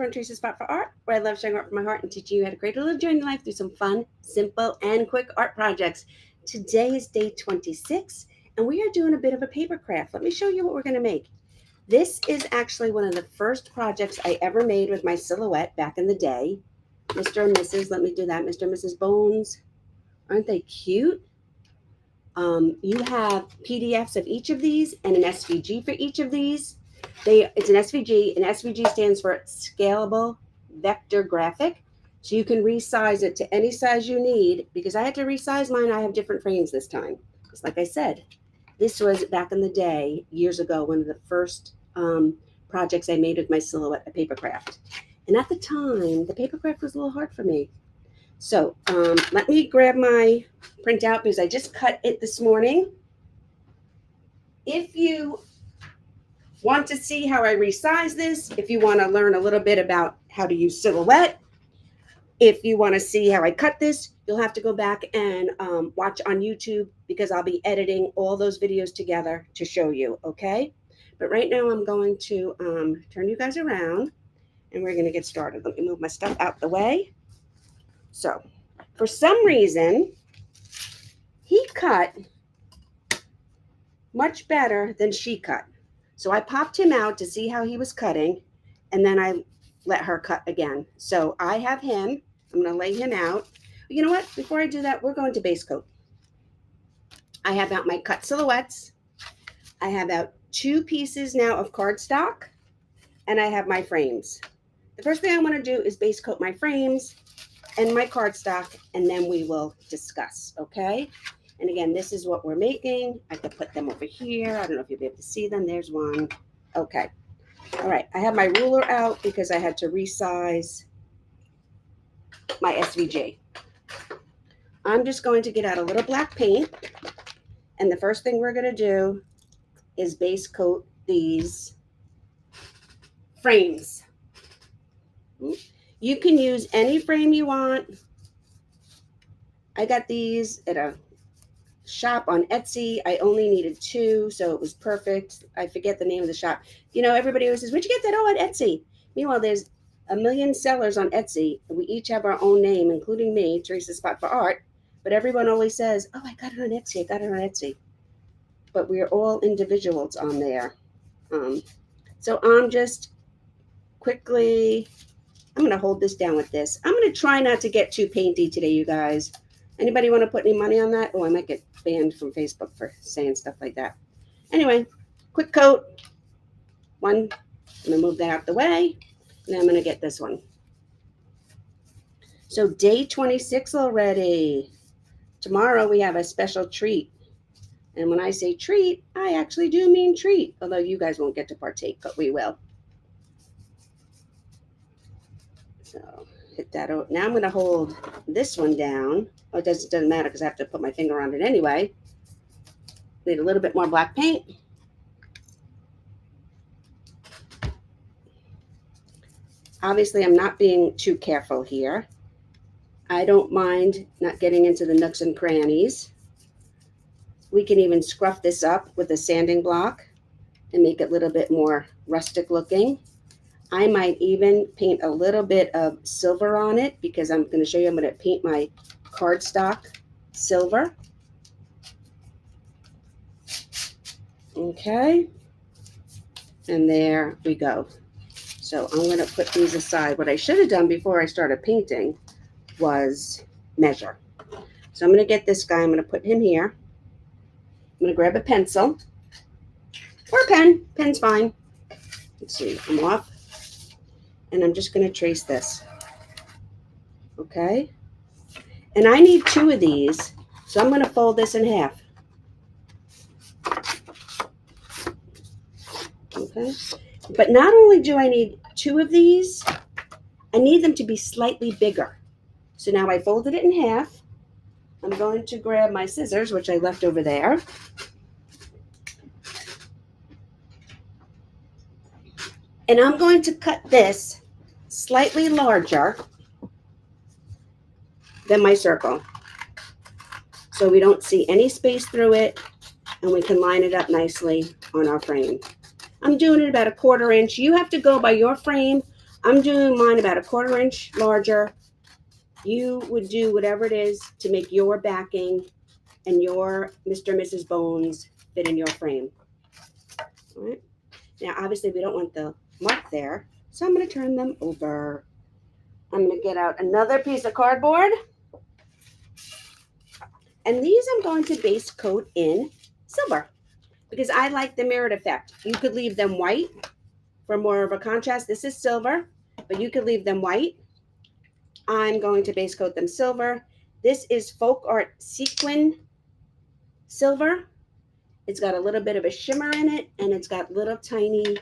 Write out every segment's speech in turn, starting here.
from Teresa's Spot for Art, where I love showing art from my heart and teaching you how to create a little joy in your life through some fun, simple, and quick art projects. Today is day 26, and we are doing a bit of a paper craft. Let me show you what we're going to make. This is actually one of the first projects I ever made with my silhouette back in the day. Mr. and Mrs., let me do that, Mr. and Mrs. Bones. Aren't they cute? You have PDFs of each of these and an SVG for each of these. It's an SVG. An SVG stands for Scalable Vector Graphic. So you can resize it to any size you need. Because I had to resize mine, I have different frames this time. Because like I said, this was back in the day, years ago, one of the first projects I made with my silhouette, a paper craft. And at the time, the paper craft was a little hard for me. So let me grab my printout because I just cut it this morning. If you want to see how I resize this, if you want to learn a little bit about how to use silhouette, if you want to see how I cut this, you'll have to go back and watch on YouTube because I'll be editing all those videos together to show you, okay? But right now I'm going to turn you guys around and we're going to get started. Let me move my stuff out the way. So, for some reason, he cut much better than she cut. So I popped him out to see how he was cutting, and then I let her cut again. So I have him. I'm going to lay him out. You know what? Before I do that, we're going to base coat. I have out my cut silhouettes. I have out 2 pieces now of cardstock, and I have my frames. The first thing I want to do is base coat my frames and my cardstock, and then we will discuss, okay? And again, this is what we're making. I could put them over here. I don't know if you'll be able to see them. There's one. Okay. All right. I have my ruler out because I had to resize my SVG. I'm just going to get out a little black paint, and the first thing we're going to do is base coat these frames. You can use any frame you want. I got these at a shop on Etsy. I only needed 2, so it was perfect. I forget the name of the shop. You know, everybody always says, where'd you get that? Oh, on Etsy. Meanwhile, there's a million sellers on Etsy. We each have our own name, including me, Teresa's Spot for Art. But everyone always says, oh, I got it on Etsy. I got it on Etsy. But we're all individuals on there. So I'm just quickly... I'm going to hold this down with this. I'm going to try not to get too painty today, you guys. Anybody want to put any money on that? Oh, I might get banned from Facebook for saying stuff like that. Anyway, quick coat. One. I'm going to move that out the way. And I'm going to get this one. So day 26 already. Tomorrow we have a special treat. And when I say treat, I actually do mean treat. Although you guys won't get to partake, but we will. So hit that out. Now I'm going to hold this one down. Oh, it doesn't matter because I have to put my finger on it anyway. Need a little bit more black paint. Obviously, I'm not being too careful here. I don't mind not getting into the nooks and crannies. We can even scruff this up with a sanding block and make it a little bit more rustic looking. I might even paint a little bit of silver on it because I'm going to show you. I'm going to paint my cardstock silver. Okay. And there we go. So I'm going to put these aside. What I should have done before I started painting was measure. So I'm going to get this guy. I'm going to put him here. I'm going to grab a pencil or a pen. Pen's fine. Let's see. I'm off. And I'm just going to trace this. Okay. And I need 2 of these. So I'm going to fold this in half. Okay. But not only do I need 2 of these, I need them to be slightly bigger. So now I folded it in half. I'm going to grab my scissors, which I left over there. And I'm going to cut this slightly larger than my circle. So we don't see any space through it and we can line it up nicely on our frame. I'm doing it about 1/4 inch. You have to go by your frame. I'm doing mine about a 1/4 inch larger. You would do whatever it is to make your backing and your Mr. and Mrs. Bones fit in your frame. All right. Now, obviously, we don't want the mark there, so I'm going to turn them over. I'm going to get out another piece of cardboard. And these I'm going to base coat in silver because I like the mirrored effect. You could leave them white for more of a contrast. This is silver, but you could leave them white. I'm going to base coat them silver. This is Folk Art Sequin Silver. It's got a little bit of a shimmer in it, and it's got little tiny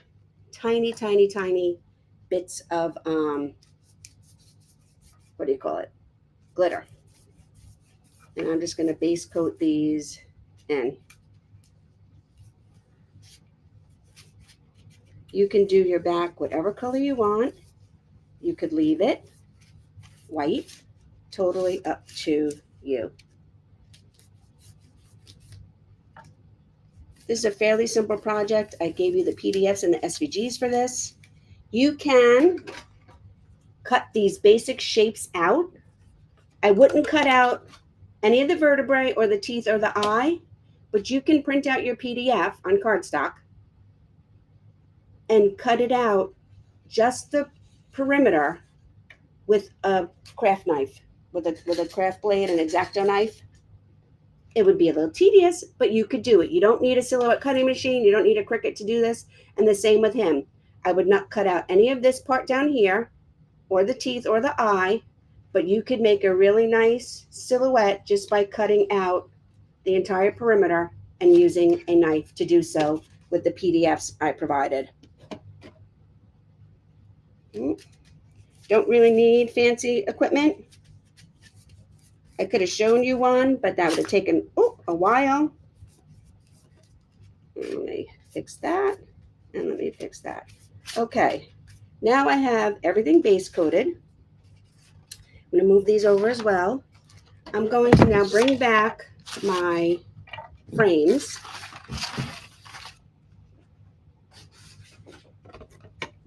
bits of, what do you call it? Glitter. And I'm just going to base coat these in. You can do your back whatever color you want. You could leave it white, totally up to you. This is a fairly simple project. I gave you the PDFs and the SVGs for this. You can cut these basic shapes out. I wouldn't cut out any of the vertebrae or the teeth or the eye, but you can print out your PDF on cardstock and cut it out, just the perimeter, with a craft knife, with a craft blade, an X-Acto knife. It would be a little tedious, but you could do it. You don't need a silhouette cutting machine. You don't need a Cricut to do this. And the same with him. I would not cut out any of this part down here, or the teeth or the eye, but you could make a really nice silhouette just by cutting out the entire perimeter and using a knife to do so with the PDFs I provided. Don't really need fancy equipment. I could have shown you one, but that would have taken a while. Let me fix that, and let me fix that. Okay, now I have everything base coated. I'm going to move these over as well. I'm going to now bring back my frames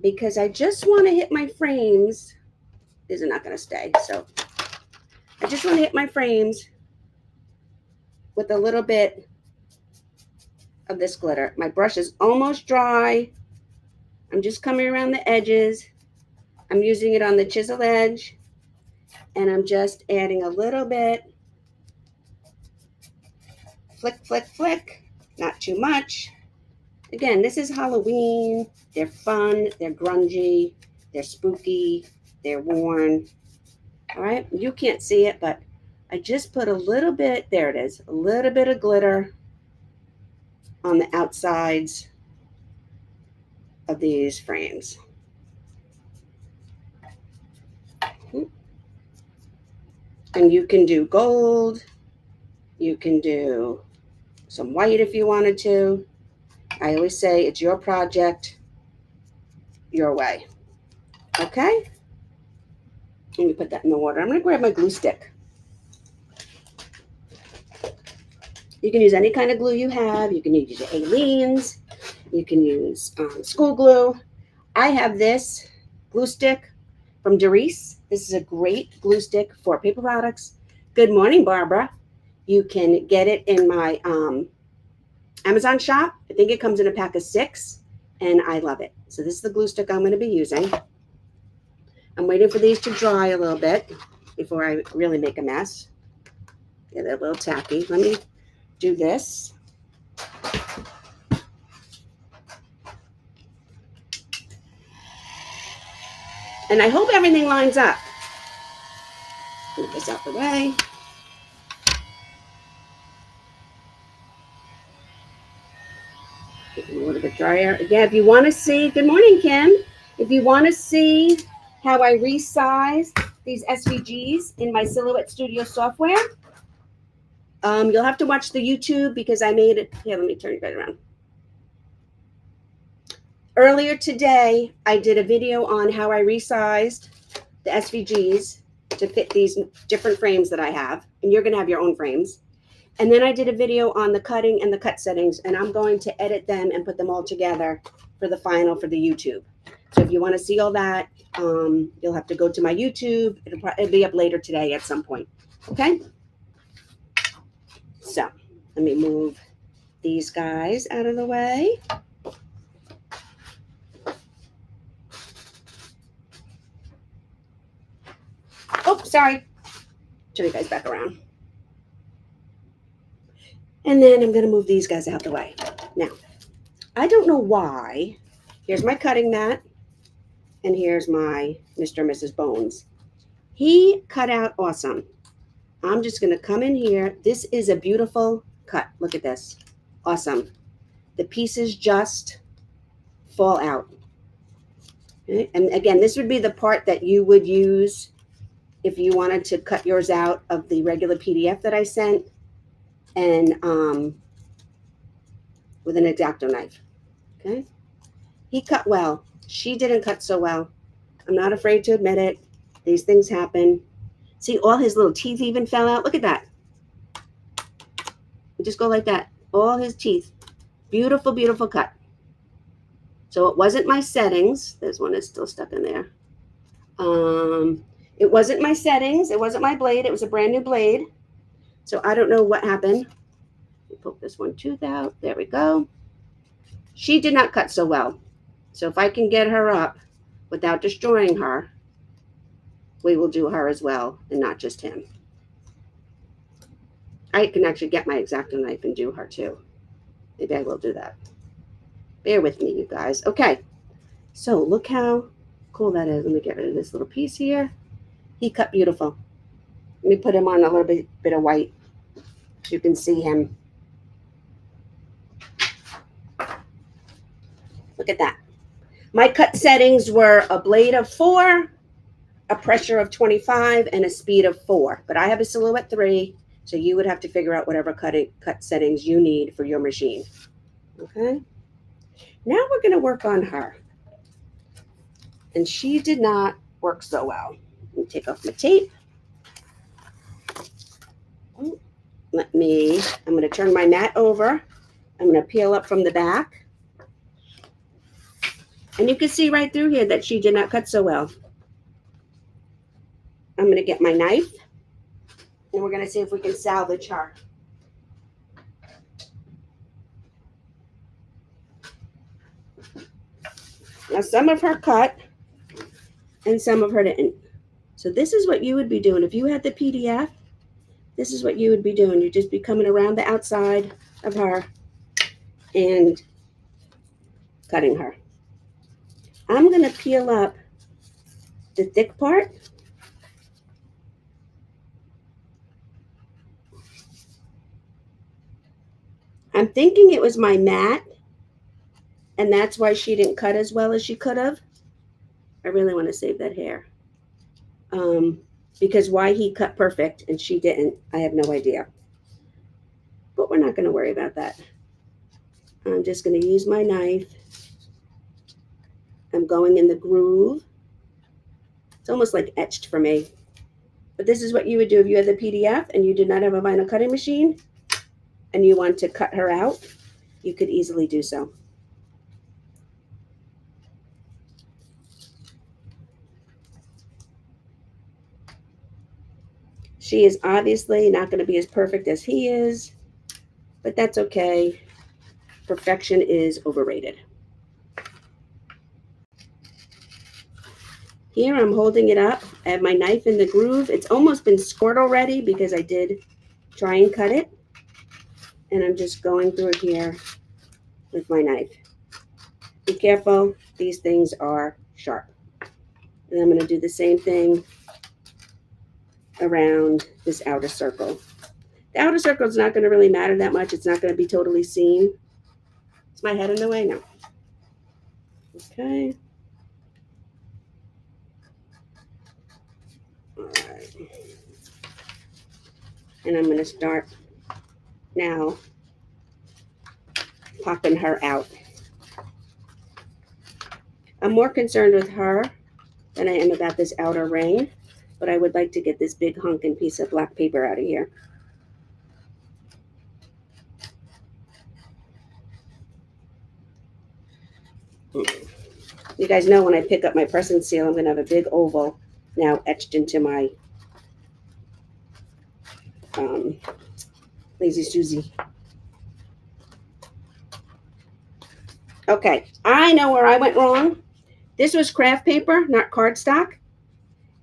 because I just want to hit my frames. These are not going to stay, so I just want to hit my frames with a little bit of this glitter. My brush is almost dry. I'm just coming around the edges. I'm using it on the chisel edge, and I'm just adding a little bit. Flick, flick, flick. Not too much. Again, this is Halloween. They're fun. They're grungy. They're spooky. They're worn. All right. You can't see it, but I just put a little bit. There it is. A little bit of glitter on the outsides of these frames. And you can do gold. You can do some white if you wanted to. I always say it's your project, your way. Okay? Let me put that in the water. I'm going to grab my glue stick. You can use any kind of glue you have. You can use your Aleene's. You can use school glue. I have this glue stick from Doris. This is a great glue stick for paper products. Good morning, Barbara. You can get it in my Amazon shop. I think it comes in a pack of 6, and I love it. So this is the glue stick I'm going to be using. I'm waiting for these to dry a little bit before I really make a mess. Yeah, they're a little tacky. Let me do this. And I hope everything lines up. Move this out the way. Get a little bit drier. Again, if you want to see, good morning, Kim. If you want to see how I resized these SVGs in my Silhouette Studio software, you'll have to watch the YouTube because I made it. Here, let me turn it right around. Earlier today, I did a video on how I resized the SVGs to fit these different frames that I have, and you're going to have your own frames. And then I did a video on the cutting and the cut settings, and I'm going to edit them and put them all together for the final for the YouTube. So if you want to see all that, you'll have to go to my YouTube. It'll be up later today at some point. Okay. So let me move these guys out of the way. Oh, sorry. Turn you guys back around. And then I'm going to move these guys out the way. Now, I don't know why. Here's my cutting mat. And here's my Mr. and Mrs. Bones. He cut out awesome. I'm just going to come in here. This is a beautiful cut. Look at this. Awesome. The pieces just fall out. Okay? And again, this would be the part that you would use if you wanted to cut yours out of the regular PDF that I sent, and with an X-Acto knife. Okay. He cut well. She didn't cut so well. I'm not afraid to admit it. These things happen. See, all his little teeth even fell out. Look at that. Just go like that. All his teeth. Beautiful, beautiful cut. So it wasn't my settings. This one is still stuck in there. It wasn't my settings. It wasn't my blade. It was a brand new blade. So I don't know what happened. Let me poke this one tooth out. There we go. She did not cut so well. So if I can get her up without destroying her, we will do her as well, and not just him. I can actually get my X-Acto knife and do her too. Maybe I will do that. Bear with me, you guys. Okay, so look how cool that is. Let me get rid of this little piece here. He cut beautiful. Let me put him on a little bit of white so you can see him. Look at that. My cut settings were a blade of 4, a pressure of 25, and a speed of 4. But I have a silhouette 3, so you would have to figure out whatever cut settings you need for your machine. Okay. Now we're going to work on her. And she did not work so well. Let me take off my tape. I'm going to turn my mat over. I'm going to peel up from the back. And you can see right through here that she did not cut so well. I'm going to get my knife, and we're going to see if we can salvage her. Now, some of her cut, and some of her didn't. So this is what you would be doing. If you had the PDF, this is what you would be doing. You'd just be coming around the outside of her and cutting her. I'm going to peel up the thick part. I'm thinking it was my mat, and that's why she didn't cut as well as she could have. I really want to save that hair. Because why he cut perfect and she didn't, I have no idea. But we're not going to worry about that. I'm just going to use my knife. I'm going in the groove. It's almost like etched for me. But this is what you would do if you had the PDF and you did not have a vinyl cutting machine and you want to cut her out. You could easily do so. She is obviously not going to be as perfect as he is, but that's okay. Perfection is overrated. Here I'm holding it up. I have my knife in the groove. It's almost been scored already because I did try and cut it. And I'm just going through here with my knife. Be careful. These things are sharp. And I'm going to do the same thing around this outer circle. The outer circle is not going to really matter that much. It's not going to be totally seen. Is my head in the way? No. Okay. All right. And I'm going to start now popping her out. I'm more concerned with her than I am about this outer ring, but I would like to get this big hunkin' piece of black paper out of here. You guys know when I pick up my press and seal, I'm going to have a big oval now etched into my Lazy Susie. Okay, I know where I went wrong. This was craft paper, not cardstock.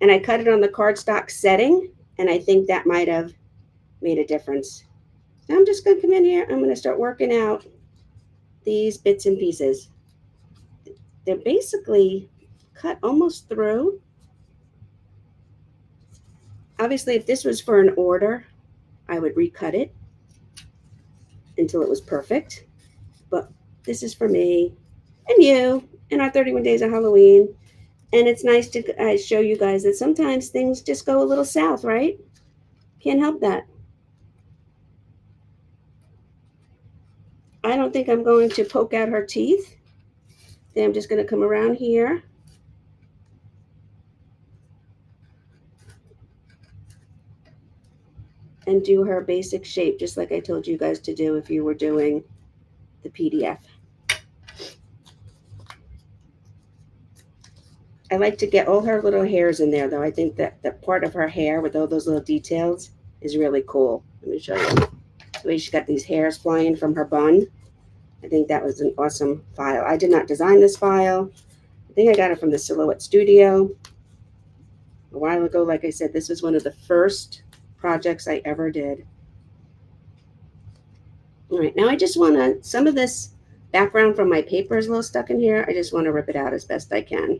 And I cut it on the cardstock setting, and I think that might have made a difference. So I'm just going to come in here. I'm going to start working out these bits and pieces. They're basically cut almost through. Obviously, if this was for an order, I would recut it until it was perfect. But this is for me and you in our 31 days of Halloween. And it's nice to show you guys that sometimes things just go a little south, right? Can't help that. I don't think I'm going to poke out her teeth. Then I'm just going to come around here. And do her basic shape, just like I told you guys to do if you were doing the PDF. I like to get all her little hairs in there, though. I think that the part of her hair with all those little details is really cool. Let me show you. The way she got these hairs flying from her bun. I think that was an awesome file. I did not design this file. I think I got it from the Silhouette Studio a while ago. Like I said, this was one of the first projects I ever did. All right, now I just want to, some of this background from my paper is a little stuck in here. I just want to rip it out as best I can.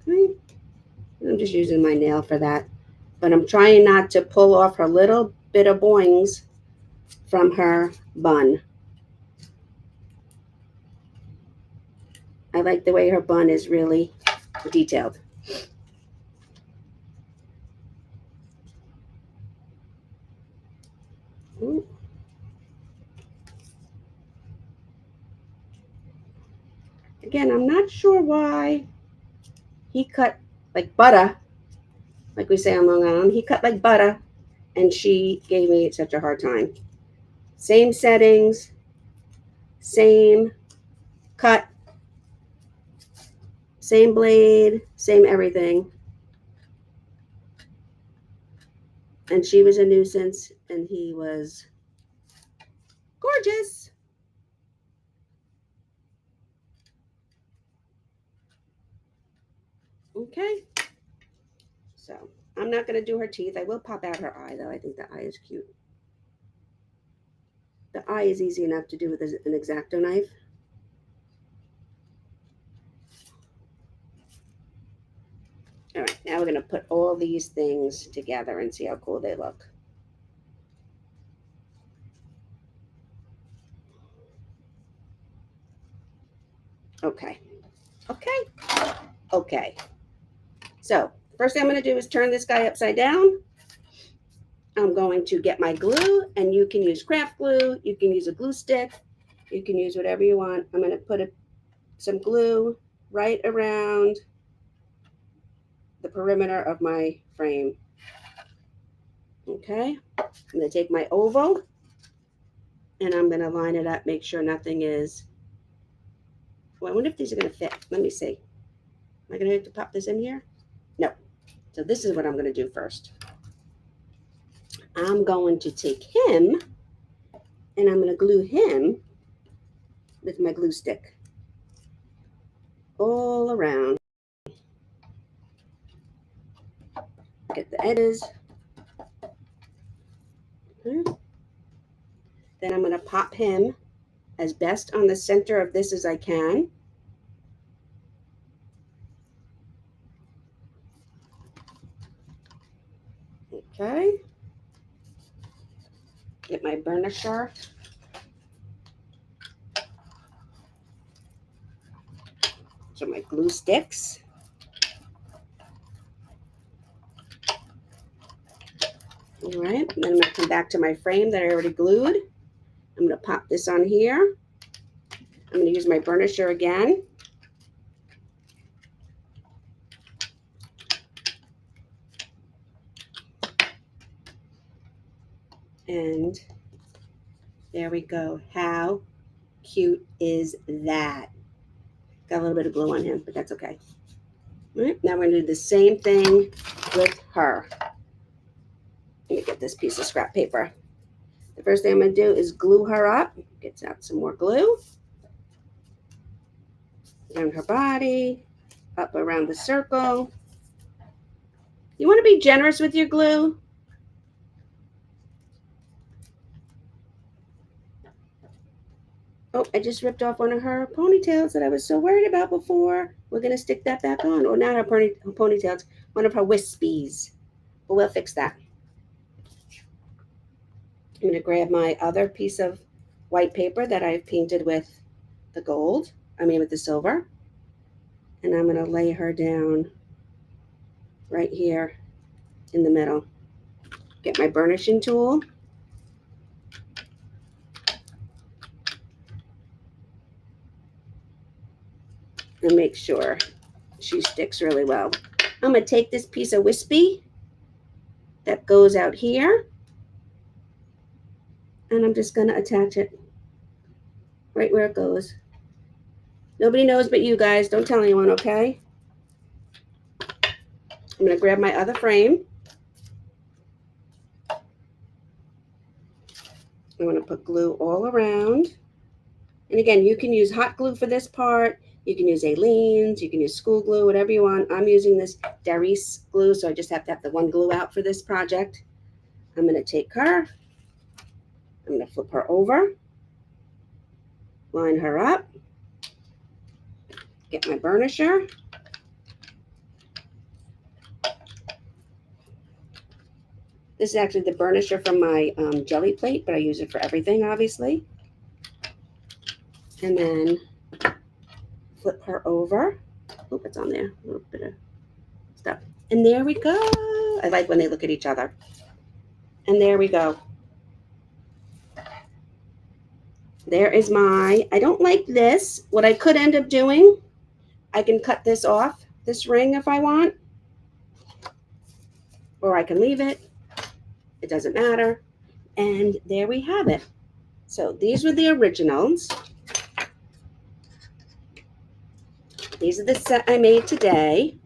Okay. I'm just using my nail for that. But I'm trying not to pull off her little bit of boings from her bun. I like the way her bun is really detailed. Ooh. Again, I'm not sure why he cut like butter, like we say on Long Island. He cut like butter, and she gave me such a hard time. Same settings, same cut, same blade, same everything. And she was a nuisance, and he was gorgeous. Okay. So I'm not going to do her teeth. I will pop out her eye, though. I think the eye is cute. The eye is easy enough to do with an X-Acto knife. All right, now we're going to put all these things together and see how cool they look. Okay. So first thing I'm going to do is turn this guy upside down. I'm going to get my glue, and you can use craft glue. You can use a glue stick. You can use whatever you want. I'm going to put some glue right around the perimeter of my frame. Okay. I'm going to take my oval, and I'm going to line it up, make sure nothing is. Well, I wonder if these are going to fit. Let me see. Am I going to have to pop this in here? No. So this is what I'm going to do first. I'm going to take him, and I'm going to glue him with my glue stick all around. Get the edges. Okay. Then I'm going to pop him as best on the center of this as I can. Okay. Get my burnisher. So my glue sticks. All right, then I'm going to come back to my frame that I already glued. I'm going to pop this on here. I'm going to use my burnisher again. And there we go. How cute is that? Got a little bit of glue on him, but that's okay. All right, now we're going to do the same thing with her. Let me get this piece of scrap paper. The first thing I'm going to do is glue her up. Get out some more glue. Down her body, up around the circle. You want to be generous with your glue. Oh, I just ripped off one of her ponytails that I was so worried about before. We're going to stick that back on. Or not her ponytails, one of her wispies. But we'll fix that. I'm going to grab my other piece of white paper that I've painted with the gold. With the silver. And I'm going to lay her down right here in the middle. Get my burnishing tool. And make sure she sticks really well. I'm going to take this piece of wispy that goes out here. And I'm just going to attach it right where it goes. Nobody knows but you guys. Don't tell anyone, okay? I'm going to grab my other frame. I'm going to put glue all around. And again, you can use hot glue for this part. You can use Aleene's. You can use school glue, whatever you want. I'm using this Darice glue, so I just have to have the one glue out for this project. I'm going to take her. I'm going to flip her over. Line her up. Get my burnisher. This is actually the burnisher from my jelly plate, but I use it for everything, obviously. And then flip her over. Oh, it's on there. A little bit of stuff. And there we go. I like when they look at each other. And there we go. There is my, I don't like this. What I could end up doing, I can cut this off, this ring if I want. Or I can leave it. It doesn't matter. And there we have it. So these were the originals. These are the set I made today.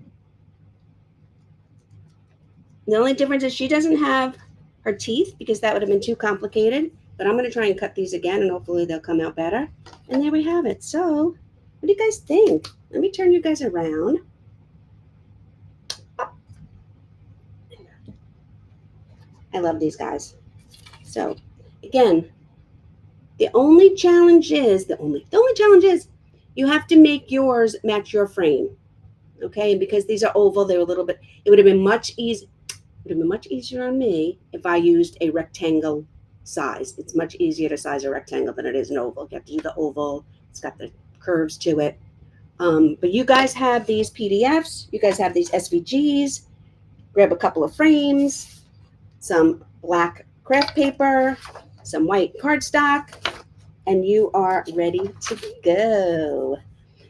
The only difference is she doesn't have her teeth because that would have been too complicated. But I'm going to try and cut these again and hopefully they'll come out better. And there we have it. So what do you guys think? Let me turn you guys around. I love these guys. So again, the only challenge is, the only challenge is you have to make yours match your frame. Okay, and because these are oval, they're a little bit, it would have been much easier on me if I used a rectangle size. It's much easier to size a rectangle than it is an oval. You have to do the oval. It's got the curves to it. But you guys have these PDFs. You guys have these SVGs. Grab a couple of frames, some black craft paper, some white cardstock, and you are ready to go.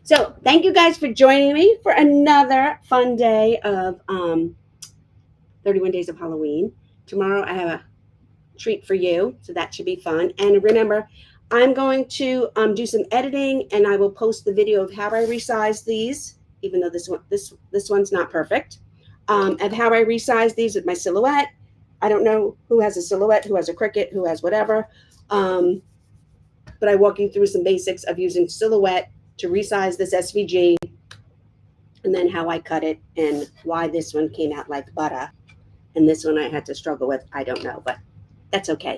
So thank you guys for joining me for another fun day of 31 Days of Halloween. Tomorrow I have a treat for you, so that should be fun. And remember, I'm going to do some editing, and I will post the video of how I resize these, even though this one's not perfect, of how I resize these with my silhouette. I don't know who has a silhouette, who has a Cricut, who has whatever, but I walk you through some basics of using silhouette to resize this SVG, and then how I cut it and why this one came out like butter and this one I had to struggle with. I don't know, but that's okay.